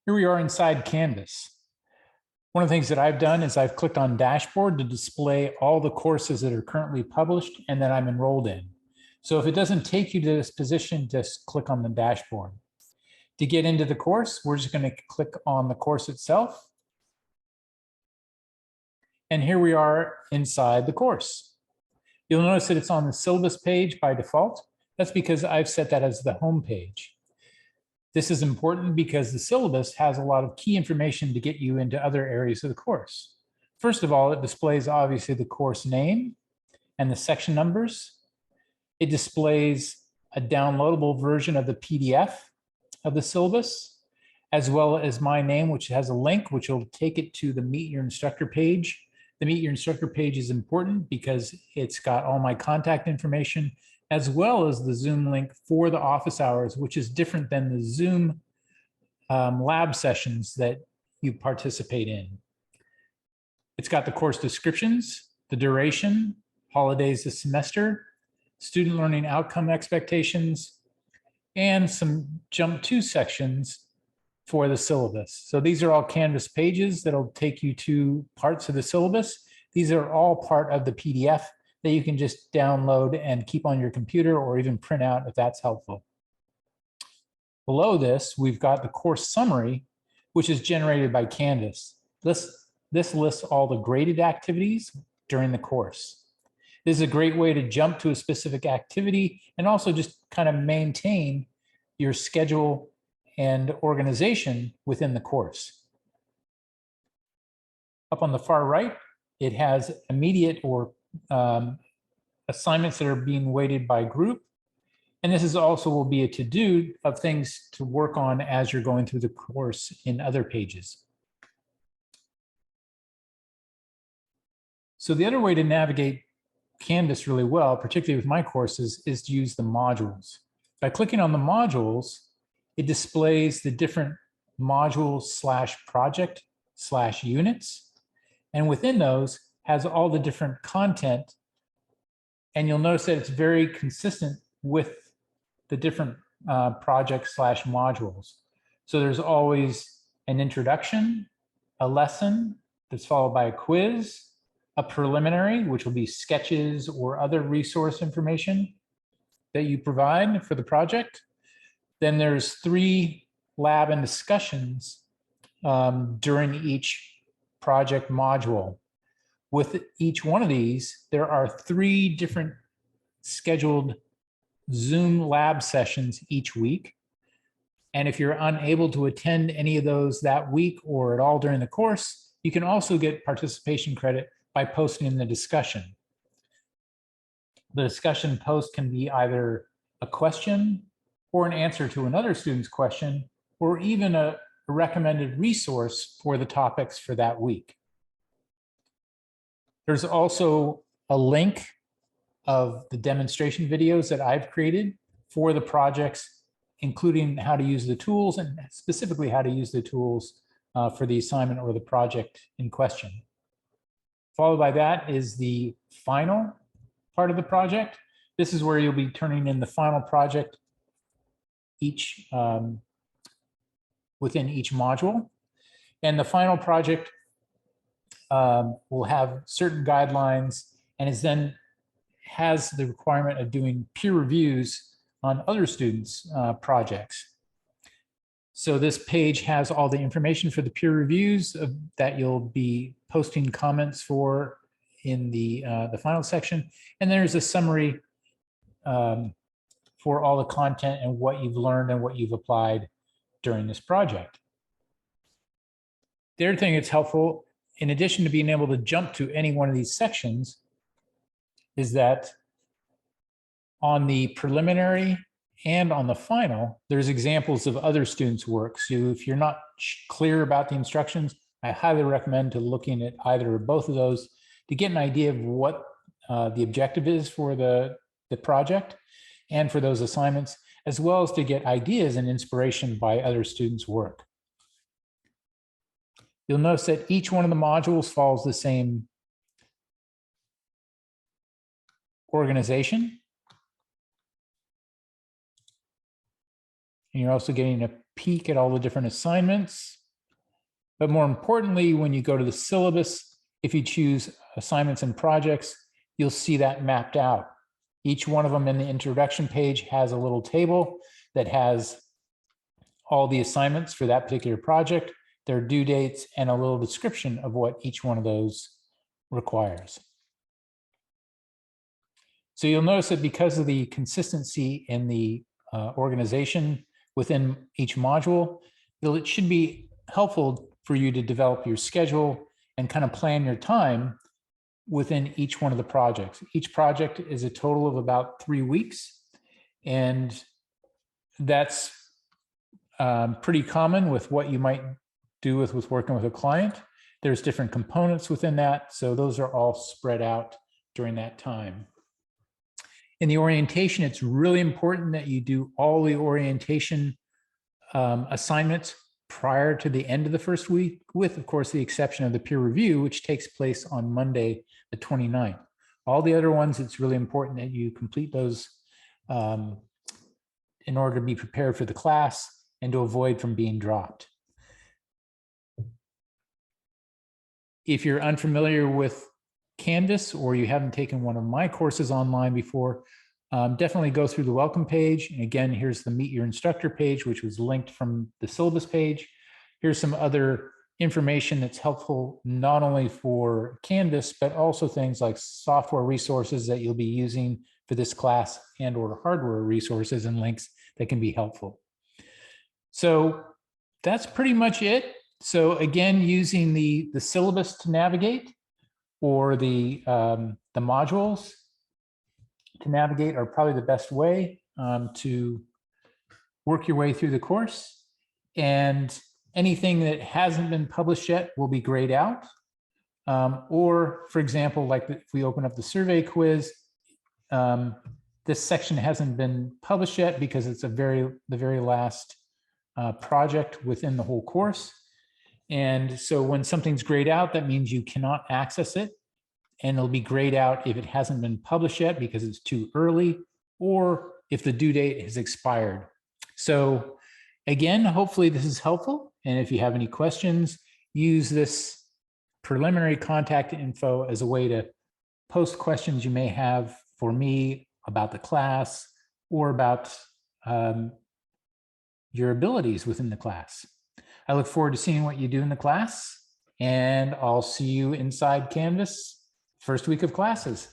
Here we are inside Canvas. One of the things that I've done is I've clicked on Dashboard to display all the courses that are currently published and that I'm enrolled in. So if it doesn't take you to this position, just click on the dashboard. To get into the course, we're just going to click on the course itself. And here we are inside the course. You'll notice that it's on the syllabus page by default. That's because I've set that as the home page. This is important because the syllabus has a lot of key information to get you into other areas of the course. First of all, it displays obviously the course name and the section numbers. It displays a downloadable version of the PDF of the syllabus, as well as my name, which has a link, which will take it to the Meet Your Instructor page. The Meet Your Instructor page is important because it's got all my contact information, as well as the Zoom link for the office hours, which is different than the Zoom lab sessions that you participate in. It's got the course descriptions, the duration, holidays this semester, student learning outcome expectations, and some Jump To sections for the syllabus. So these are all Canvas pages that'll take you to parts of the syllabus. These are all part of the PDF that you can just download and keep on your computer or even print out if that's helpful. Below this, we've got the course summary, which is generated by Canvas. This lists all the graded activities during the course. This is a great way to jump to a specific activity and also just kind of maintain your schedule and organization within the course. Up on the far right, it has immediate or assignments that are being weighted by group. And this is also will be a to-do of things to work on as you're going through the course in other pages. So the other way to navigate Canvas really well, particularly with my courses, is to use the modules. By clicking on the modules, it displays the different modules/project/units. And within those has all the different content. And you'll notice that it's very consistent with the different projects/modules. So there's always an introduction, a lesson that's followed by a quiz, a preliminary, which will be sketches or other resource information that you provide for the project. Then there's 3 lab and discussions during each project module. With each one of these, there are 3 different scheduled Zoom lab sessions each week. And if you're unable to attend any of those that week or at all during the course, you can also get participation credit by posting in the discussion. The discussion post can be either a question or an answer to another student's question, or even a recommended resource for the topics for that week. There's also a link of the demonstration videos that I've created for the projects, including how to use the tools and specifically how to use the tools for the assignment or the project in question. Followed by that is the final part of the project. This is where you'll be turning in the final project within each module. And the final project will have certain guidelines and is then has the requirement of doing peer reviews on other students' projects. So this page has all the information for the peer reviews that you'll be posting comments for in the final section. And there's a summary for all the content and what you've learned and what you've applied during this project. The other thing that's helpful, in addition to being able to jump to any one of these sections, is that on the preliminary and on the final, there's examples of other students' work. So if you're not clear about the instructions, I highly recommend to looking at either or both of those to get an idea of what the objective is for the project and for those assignments, as well as to get ideas and inspiration by other students' work. You'll notice that each one of the modules follows the same organization. And you're also getting a peek at all the different assignments. But more importantly, when you go to the syllabus, if you choose assignments and projects, you'll see that mapped out. Each one of them in the introduction page has a little table that has all the assignments for that particular project, their due dates, and a little description of what each one of those requires. So you'll notice that because of the consistency in the organization within each module, it should be helpful for you to develop your schedule and kind of plan your time within each one of the projects. Each project is a total of about 3 weeks, and that's pretty common with what you might do with working with a client. There's different components within that, so those are all spread out during that time. In the orientation, it's really important that you do all the orientation assignments prior to the end of the first week, with, of course, the exception of the peer review, which takes place on Monday, the 29th. All the other ones, it's really important that you complete those in order to be prepared for the class and to avoid from being dropped. If you're unfamiliar with Canvas or you haven't taken one of my courses online before, definitely go through the welcome page. And again, here's the Meet Your Instructor page, which was linked from the syllabus page. Here's some other information that's helpful not only for Canvas, but also things like software resources that you'll be using for this class and or hardware resources and links that can be helpful. So that's pretty much it. So again, using the syllabus to navigate, or the modules to navigate are probably the best way to work your way through the course. And anything that hasn't been published yet will be grayed out. Or, for example, like if we open up the survey quiz, this section hasn't been published yet because it's the very last project within the whole course. And so when something's grayed out, that means you cannot access it. And it'll be grayed out if it hasn't been published yet because it's too early, or if the due date has expired. So again, hopefully this is helpful. And if you have any questions, use this preliminary contact info as a way to post questions you may have for me about the class or about your abilities within the class. I look forward to seeing what you do in the class, and I'll see you inside Canvas first week of classes.